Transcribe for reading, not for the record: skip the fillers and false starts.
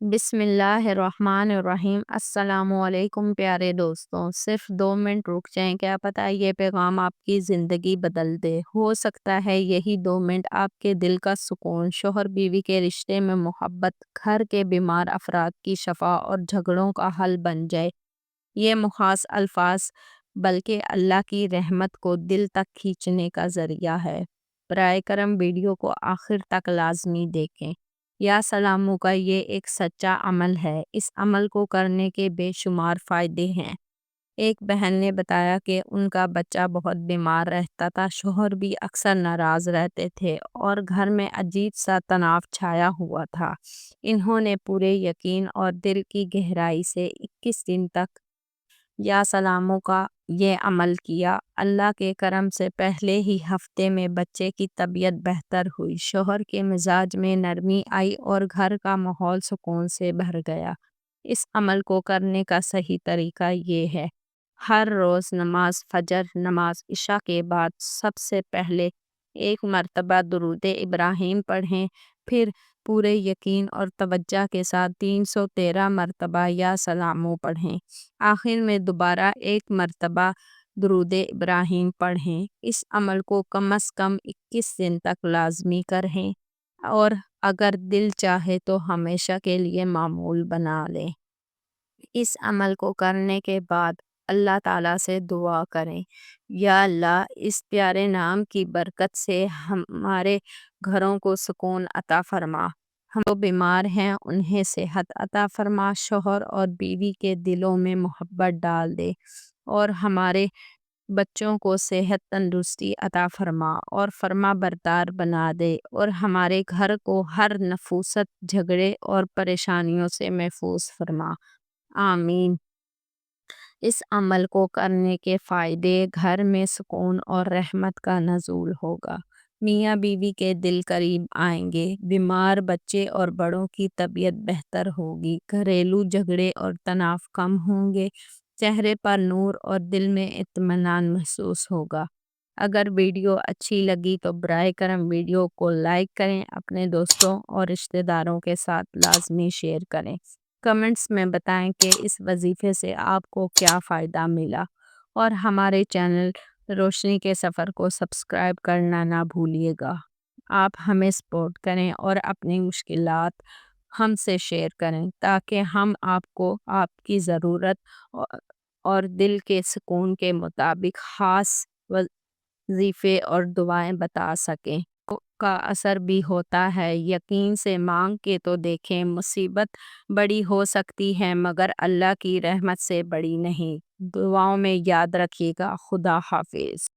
بسم اللہ الرحمن الرحیم۔ السلام علیکم پیارے دوستوں، صرف 2 منٹ رک جائیں، کیا پتہ یہ پیغام آپ کی زندگی بدل دے۔ ہو سکتا ہے یہی 2 منٹ آپ کے دل کا سکون، شوہر بیوی کے رشتے میں محبت، گھر کے بیمار افراد کی شفا اور جھگڑوں کا حل بن جائے۔ یہ مخصوص الفاظ بلکہ اللہ کی رحمت کو دل تک کھینچنے کا ذریعہ ہے۔ برائے کرم ویڈیو کو آخر تک لازمی دیکھیں۔ یا سلاموں کا یہ ایک سچا عمل ہے۔ اس عمل کو کرنے کے بے شمار فائدے ہیں۔ ایک بہن نے بتایا کہ ان کا بچہ بہت بیمار رہتا تھا، شوہر بھی اکثر ناراض رہتے تھے اور گھر میں عجیب سا تناؤ چھایا ہوا تھا۔ انہوں نے پورے یقین اور دل کی گہرائی سے 21 دن تک یا سلاموں کا یہ عمل کیا۔ اللہ کے کرم سے پہلے ہی ہفتے میں بچے کی طبیعت بہتر ہوئی، شوہر کے مزاج میں نرمی آئی اور گھر کا ماحول سکون سے بھر گیا۔ اس عمل کو کرنے کا صحیح طریقہ یہ ہے: ہر روز نماز فجر، نماز عشاء کے بعد سب سے پہلے 1 مرتبہ درود ابراہیم پڑھیں، پھر پورے یقین اور توجہ کے ساتھ 313 مرتبہ یا سلاموں پڑھیں، آخر میں دوبارہ 1 مرتبہ درود ابراہیم پڑھیں۔ اس عمل کو کم از کم 21 دن تک لازمی کریں اور اگر دل چاہے تو ہمیشہ کے لیے معمول بنا لیں۔ اس عمل کو کرنے کے بعد اللہ تعالیٰ سے دعا کریں: یا اللہ، اس پیارے نام کی برکت سے ہمارے گھروں کو سکون عطا فرما، ہم جو بیمار ہیں انہیں صحت عطا فرما، شوہر اور بیوی کے دلوں میں محبت ڈال دے اور ہمارے بچوں کو صحت تندرستی عطا فرما اور فرما بردار بنا دے اور ہمارے گھر کو ہر نفوست، جھگڑے اور پریشانیوں سے محفوظ فرما۔ آمین۔ اس عمل کو کرنے کے فائدے: گھر میں سکون اور رحمت کا نزول ہوگا، میاں بیوی کے دل قریب آئیں گے، بیمار بچے اور بڑوں کی طبیعت بہتر ہوگی، گھریلو جھگڑے اور تناؤ کم ہوں گے، چہرے پر نور اور دل میں اطمینان محسوس ہوگا۔ اگر ویڈیو اچھی لگی تو برائے کرم ویڈیو کو لائک کریں، اپنے دوستوں اور رشتہ داروں کے ساتھ لازمی شیئر کریں۔ کمنٹس میں بتائیں کہ اس وظیفے سے آپ کو کیا فائدہ ملا، اور ہمارے چینل روشنی کے سفر کو سبسکرائب کرنا نہ بھولیے گا۔ آپ ہمیں سپورٹ کریں اور اپنی مشکلات ہم سے شیئر کریں تاکہ ہم آپ کو آپ کی ضرورت اور دل کے سکون کے مطابق خاص وظیفے اور دعائیں بتا سکیں۔ کا اثر بھی ہوتا ہے، یقین سے مانگ کے تو دیکھیں، مصیبت بڑی ہو سکتی ہے مگر اللہ کی رحمت سے بڑی نہیں۔ دعاؤں میں یاد رکھیے گا۔ خدا حافظ۔